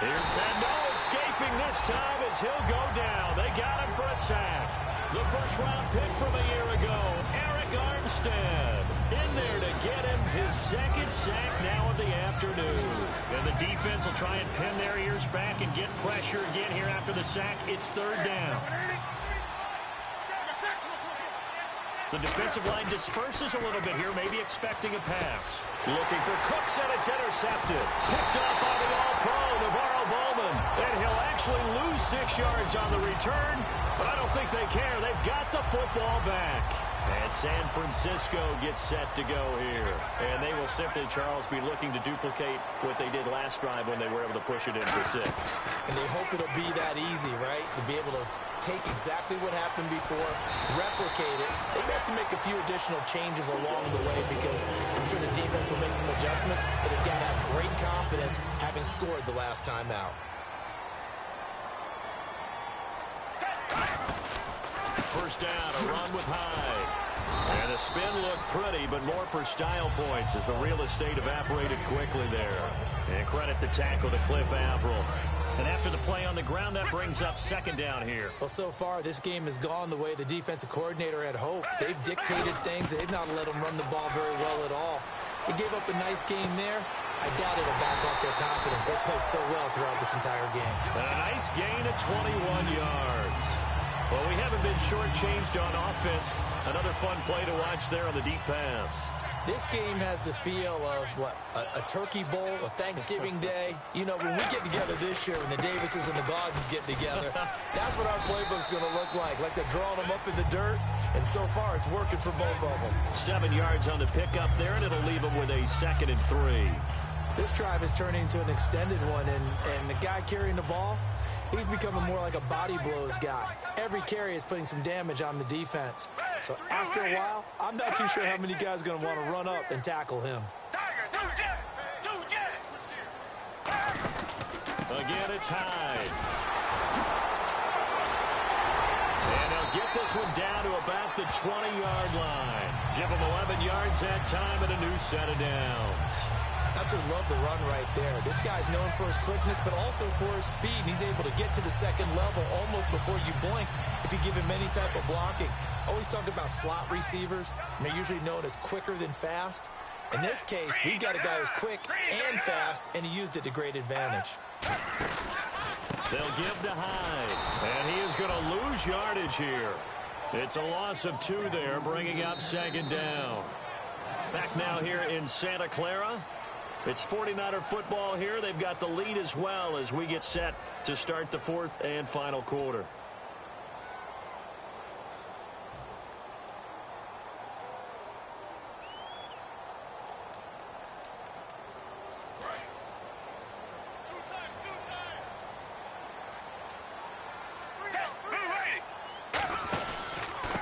And no escaping this time as he'll go down. They got him for a sack. The first-round pick from a year ago, Eric Armstead, in there to get him his second sack now of the afternoon. And the defense will try and pin their ears back and get pressure again here after the sack. It's third down. The defensive line disperses a little bit here, maybe expecting a pass. Looking for Cooks, and it's intercepted. Picked up by the All-Pro, Navarro Bowman. And he'll actually lose 6 yards on the return, but I don't think they care. They've got the football back. And San Francisco gets set to go here. And they will simply, Charles, be looking to duplicate what they did last drive when they were able to push it in for 6. And they hope it'll be that easy, right? To be able to take exactly what happened before, replicate it. They may have to make a few additional changes along the way, because I'm sure the defense will make some adjustments, but they've got to have great confidence having scored the last time out. First down, a run with Hyde. And the spin looked pretty, but more for style points as the real estate evaporated quickly there. And credit the tackle to Cliff Averill. And after the play on the ground, that brings up second down here. Well, so far, this game has gone the way the defensive coordinator had hoped. They've dictated things. They've not let them run the ball very well at all. They gave up a nice game there. I doubt it'll back up their confidence. They've played so well throughout this entire game. And a nice gain of 21 yards. Well, we haven't been shortchanged on offense. Another fun play to watch there on the deep pass. This game has the feel of, what, a turkey bowl, a Thanksgiving day. You know, when we get together this year, when the Davises and the Gardens get together, that's what our playbook's going to look like. Like they're drawing them up in the dirt, and so far it's working for both of them. 7 yards on the pickup there, and it'll leave them with a 2nd and 3. This drive is turning into an extended one, and the guy carrying the ball, he's becoming more like a body blows guy. Every carry is putting some damage on the defense. So after a while, I'm not too sure how many guys are going to want to run up and tackle him. Again, it's Hyde. And they'll get this one down to about the 20-yard line. Give them 11 yards that time and a new set of downs. Absolutely love the run right there. This guy's known for his quickness, but also for his speed. He's able to get to the second level almost before you blink if you give him any type of blocking. Always talk about slot receivers, and they're usually known as quicker than fast. In this case, we've got a guy who's quick and fast, and he used it to great advantage. They'll give to Hyde, and he is going to lose yardage here. It's a loss of 2 there, bringing up second down. Back now here in Santa Clara. It's 49er football here. They've got the lead as well as we get set to start the 4th and final quarter.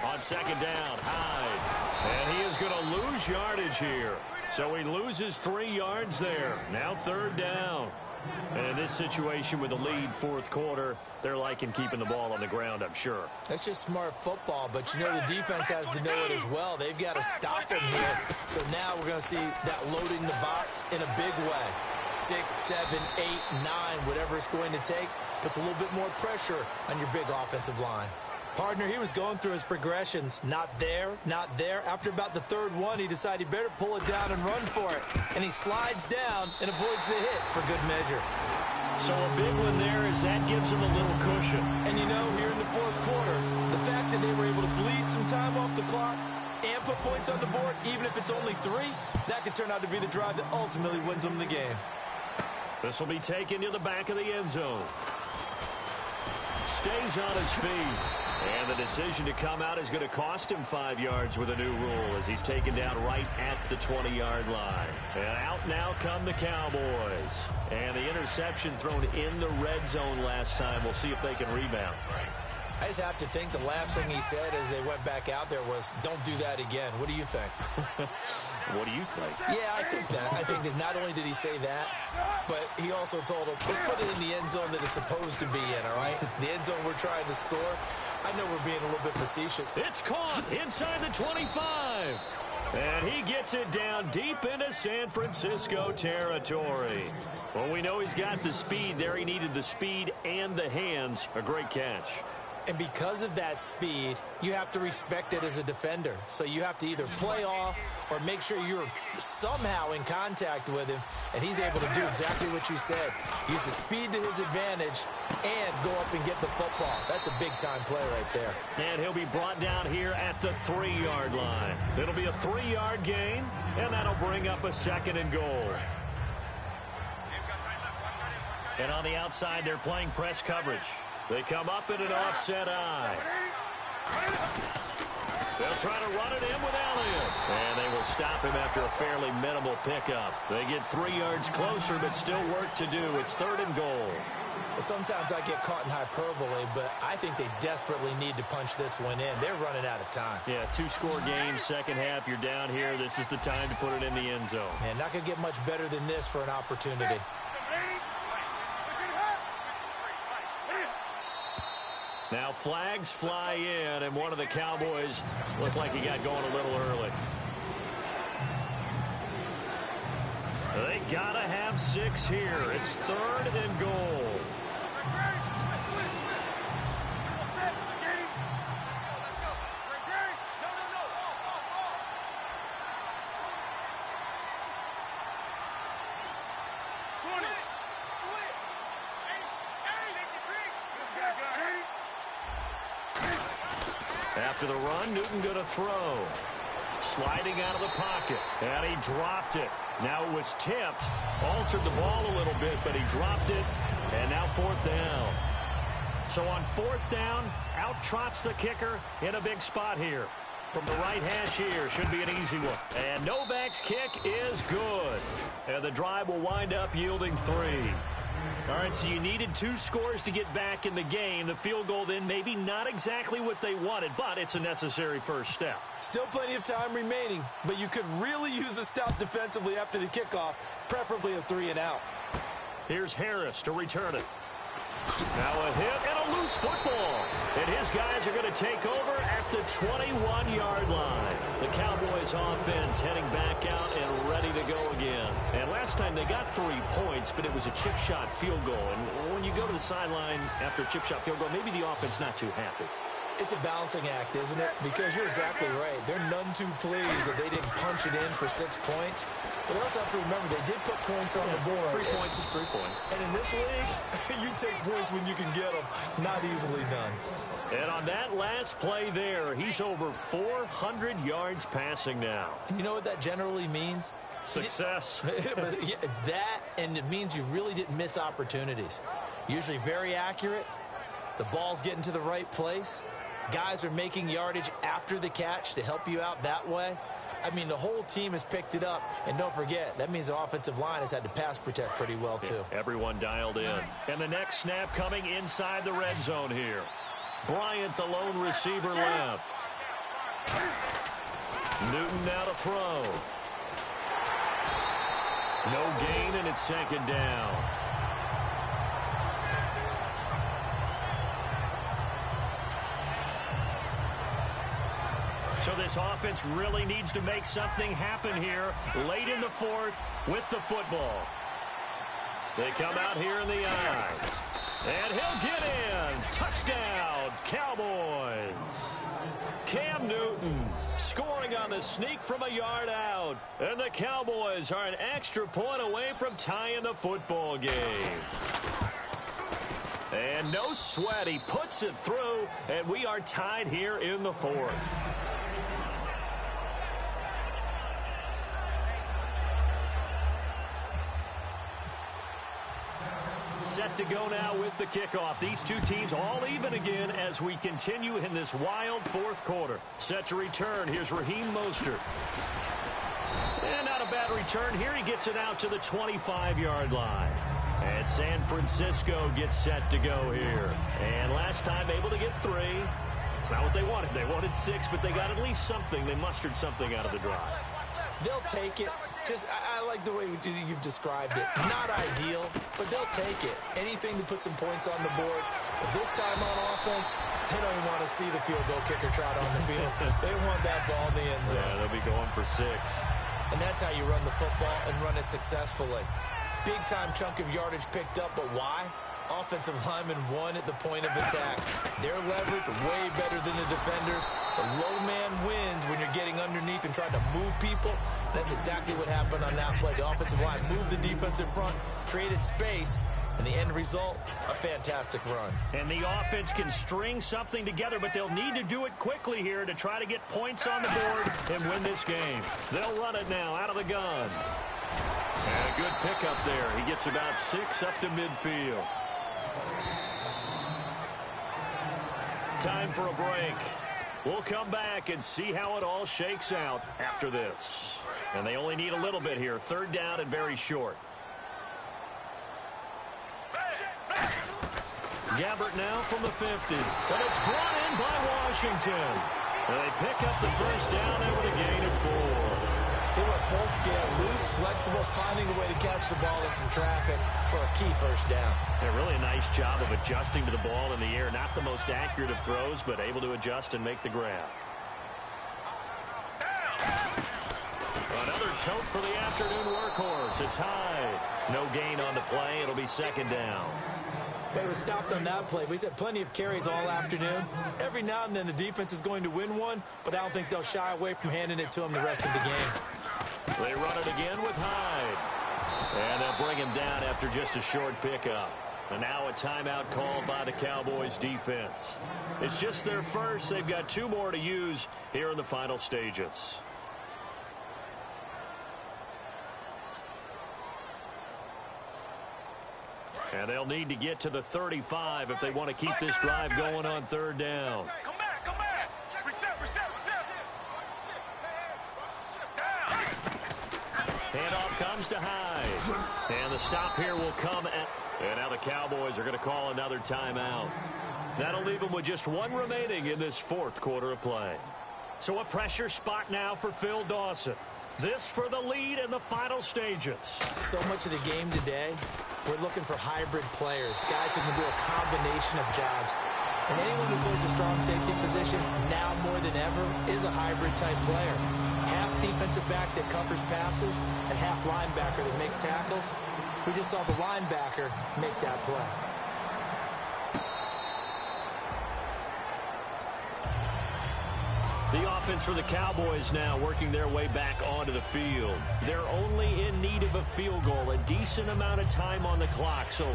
On second down, Hyde. And he is going to lose yardage here. So he loses 3 yards there. Now third down. And in this situation with the lead 4th quarter, they're liking keeping the ball on the ground, I'm sure. That's just smart football, but you know the defense has to know it as well. They've got to stop him here. So now we're going to see that loading the box in a big way. 6, 7, 8, 9, whatever it's going to take, puts a little bit more pressure on your big offensive line. Partner, he was going through his progressions. Not there, not there. After about the 3rd one, he decided he better pull it down and run for it. And he slides down and avoids the hit for good measure. So a big one there as that gives him a little cushion. And you know, here in the 4th quarter, the fact that they were able to bleed some time off the clock and put points on the board, even if it's only 3, that could turn out to be the drive that ultimately wins them the game. This will be taken to the back of the end zone. Stays on his feet. And the decision to come out is going to cost him 5 yards with a new rule as he's taken down right at the 20-yard line. And out now come the Cowboys. And the interception thrown in the red zone last time. We'll see if they can rebound. I just have to think the last thing he said as they went back out there was, don't do that again. What do you think? What do you think? Yeah, I think that. I think that not only did he say that, but he also told him, let's put it in the end zone that it's supposed to be in, all right? The end zone we're trying to score. I know we're being a little bit facetious. It's caught inside the 25. And he gets it down deep into San Francisco territory. Well, we know he's got the speed there. He needed the speed and the hands. A great catch. And because of that speed, you have to respect it as a defender. So you have to either play off or make sure you're somehow in contact with him, and he's able to do exactly what you said. Use the speed to his advantage and go up and get the football. That's a big-time play right there. And he'll be brought down here at the 3-yard line. It'll be a 3-yard gain, and that'll bring up a 2nd and goal. And on the outside, they're playing press coverage. They come up in an offset eye. They'll try to run it in with Elliott. And they will stop him after a fairly minimal pickup. They get 3 yards closer, but still work to do. It's 3rd and goal. Sometimes I get caught in hyperbole, but I think they desperately need to punch this one in. They're running out of time. Yeah, 2-score game, second half. You're down here. This is the time to put it in the end zone. And not going to get much better than this for an opportunity. Now flags fly in, and one of the Cowboys looked like he got going a little early. They gotta have 6 here. It's 3rd and goal. After the run, Newton going to throw. Sliding out of the pocket. And he dropped it. Now it was tipped. Altered the ball a little bit, but he dropped it. And now 4th down. So on 4th down, out trots the kicker in a big spot here. From the right hash here, should be an easy one. And Novak's kick is good. And the drive will wind up yielding 3. All right, so you needed 2 scores to get back in the game. The field goal then maybe not exactly what they wanted, but it's a necessary first step. Still plenty of time remaining, but you could really use a stop defensively after the kickoff, preferably a 3 and out. Here's Harris to return it. Now a hit and a loose football. And his guys are going to take over at the 21-yard line. The Cowboys offense heading back out and ready to go again. And last time they got 3 points, but it was a chip shot field goal. And when you go to the sideline after a chip shot field goal, maybe the offense not too happy. It's a balancing act, isn't it? Because you're exactly right. They're none too pleased that they didn't punch it in for 6 points. But we also have to remember they did put points on the board. 3 points is 3 points. And in this league, you take points when you can get them. Not easily done. And on that last play there, he's over 400 yards passing now. You know what that generally means? Success. That, and it means you really didn't miss opportunities. Usually very accurate. The ball's getting to the right place. Guys are making yardage after the catch to help you out that way. I mean, the whole team has picked it up. And don't forget, that means the offensive line has had to pass protect pretty well, too. Yeah, everyone dialed in. And the next snap coming inside the red zone here. Bryant, the lone receiver, left. Newton now to throw. No gain, and it's 2nd down. So this offense really needs to make something happen here late in the 4th with the football. They come out here in the eye. And he'll get in. Touchdown, Cowboys. Cam Newton scoring on the sneak from a yard out. And the Cowboys are an extra point away from tying the football game. And no sweat. He puts it through, and we are tied here in the 4th. set to go now with the kickoff. These two teams all even again as we continue in this wild fourth quarter. Set to return. Here's Raheem Mostert. And not a bad return here. He gets it out to the 25-yard line. And San Francisco gets set to go here. And last time able to get 3. It's not what they wanted. They wanted 6, but they got at least something. They mustered something out of the drive. They'll take it. I like the way you've described it. Not ideal, but they'll take it. Anything to put some points on the board. But this time on offense, they don't even want to see the field goal kicker trot on the field. They want that ball in the end zone. Yeah, they'll be going for 6. And that's how you run the football and run it successfully. Big-time chunk of yardage picked up, but why? Offensive linemen won at the point of attack. Their leverage way better than the defenders. The low man wins when you're getting underneath and trying to move people. That's exactly what happened on that play. The offensive line moved the defensive front, created space, and the end result, a fantastic run. And the offense can string something together, but they'll need to do it quickly here to try to get points on the board and win this game. They'll run it now out of the gun. And a good pickup there. He gets about 6 up to midfield. Time for a break. We'll come back and see how it all shakes out after this. And they only need a little bit here. 3rd down and very short. Gabbert now from the 50. And it's brought in by Washington. And they pick up the first down and with a gain of 4. They were full scale, loose, flexible, finding a way to catch the ball in some traffic for a key first down. Yeah, really a nice job of adjusting to the ball in the air. Not the most accurate of throws, but able to adjust and make the grab. Another tote for the afternoon workhorse. It's Hyde. No gain on the play. It'll be 2nd down. They were stopped on that play. We said plenty of carries all afternoon. Every now and then the defense is going to win one, but I don't think they'll shy away from handing it to them the rest of the game. They run it again with Hyde. And they'll bring him down after just a short pickup. And now a timeout called by the Cowboys defense. It's just their first. They've got 2 more to use here in the final stages. And they'll need to get to the 35 if they want to keep this drive going on 3rd down. Come back. Reset. Handoff comes to Hyde. And the stop here will come at... And now the Cowboys are going to call another timeout. That'll leave them with just 1 remaining in this 4th quarter of play. So a pressure spot now for Phil Dawson. This for the lead in the final stages. So much of the game today, we're looking for hybrid players, guys who can do a combination of jobs. And anyone who plays a strong safety position, now more than ever, is a hybrid-type player. Half defensive back that covers passes and half linebacker that makes tackles. We just saw the linebacker make that play. The offense for the Cowboys now working their way back onto the field. They're only in need of a field goal, a decent amount of time on the clock. So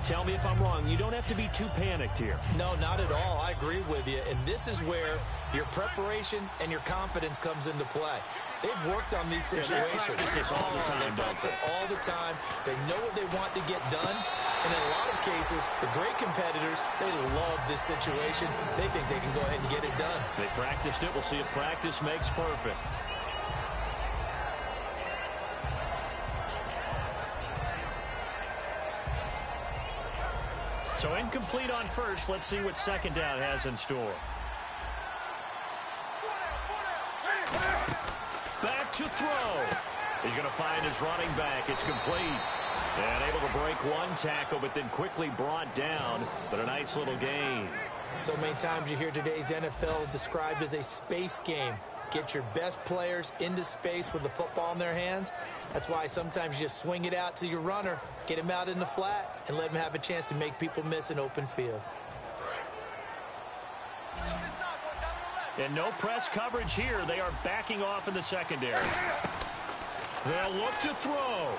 tell me if I'm wrong. You don't have to be too panicked here. No, not at all. I agree with you. And this is where your preparation and your confidence comes into play. They've worked on these situations. They practice this all the time, They practice it all the time. They know what they want to get done. And in a lot of cases, the great competitors, they love this situation. They think they can go ahead and get it done. They practiced it. We'll see if practice makes perfect. So incomplete on first. Let's see what 2nd down has in store. Back to throw. He's going to find his running back. It's complete. And able to break 1 tackle, but then quickly brought down. But a nice little gain. So many times you hear today's NFL described as a space game. Get your best players into space with the football in their hands. That's why sometimes you just swing it out to your runner, get him out in the flat, and let him have a chance to make people miss an open field. And no press coverage here. They are backing off in the secondary. They'll look to throw.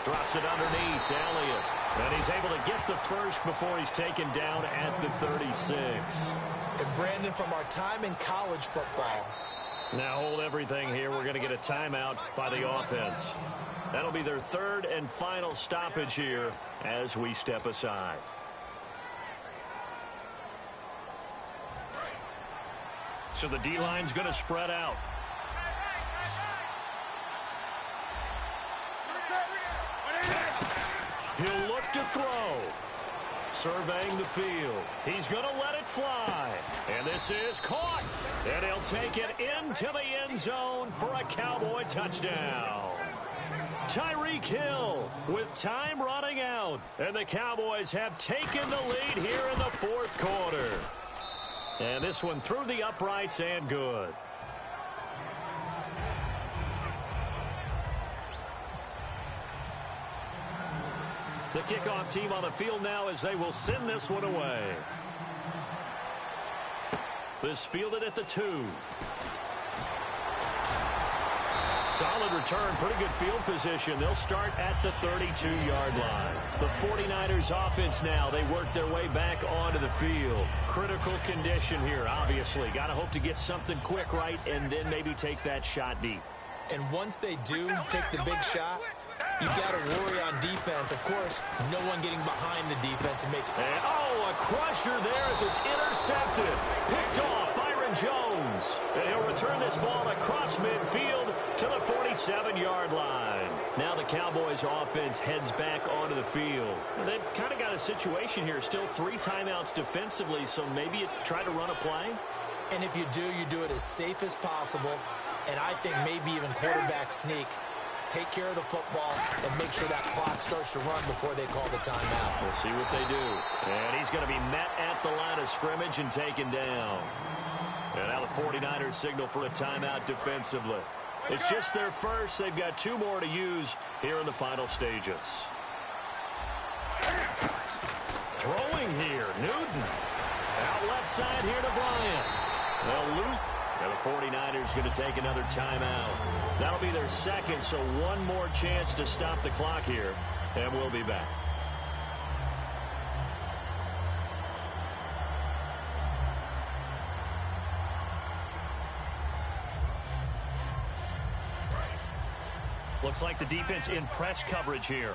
Drops it underneath to Elliott. And he's able to get the first before he's taken down at the 36. And Brandon, from our time in college football. Now hold everything here. We're going to get a timeout by the offense. That'll be their third and final stoppage here as we step aside. So the D-line's going to spread out. He'll look to throw. Surveying the field. He's going to let it fly. And this is caught. And he'll take it into the end zone for a Cowboy touchdown. Tyreek Hill with time running out. And the Cowboys have taken the lead here in the fourth quarter. And this one through the uprights and good. The kickoff team on the field now as they will send this one away. This fielded at the 2. Solid return, pretty good field position. They'll start at the 32-yard line. The 49ers offense now, they work their way back onto the field. Critical condition here, obviously. Got to hope to get something quick right and then maybe take that shot deep. And once they do take the big shot, you got to worry on defense. Of course, no one getting behind the defense and make it. And, a crusher there as it's intercepted. Picked off Byron Jones. And he'll return this ball across midfield to the 47-yard line. Now the Cowboys offense heads back onto the field. And they've kind of got a situation here. Still 3 timeouts defensively, so maybe you try to run a play. And if you do it as safe as possible. And I think maybe even quarterback sneak. Take care of the football and make sure that clock starts to run before they call the timeout. We'll see what they do. And he's going to be met at the line of scrimmage and taken down. And now the 49ers signal for a timeout defensively. It's just their first. They've got 2 more to use here in the final stages. Throwing here, Newton. Out left side here to Bryant. They'll lose. And the 49ers going to take another timeout. That'll be their second, so one more chance to stop the clock here, and we'll be back. Looks like the defense in press coverage here.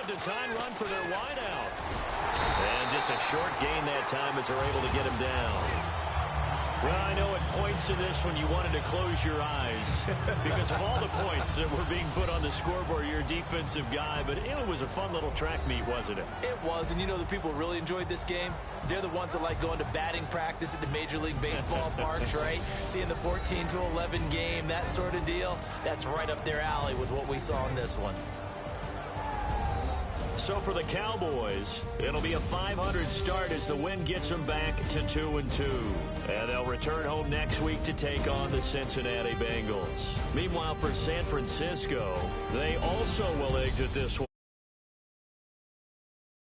Design run for their wideout. And just a short gain that time as they're able to get him down. Well, I know at points in this when you wanted to close your eyes because of all the points that were being put on the scoreboard. You're a defensive guy, but it was a fun little track meet, wasn't it? It was, and you know the people really enjoyed this game? They're the ones that like going to batting practice at the Major League Baseball parks, right? Seeing the 14-11 game, that sort of deal. That's right up their alley with what we saw in this one. So for the Cowboys, it'll be a .500 start as the win gets them back to 2-2. And they'll return home next week to take on the Cincinnati Bengals. Meanwhile, for San Francisco, they also will exit this one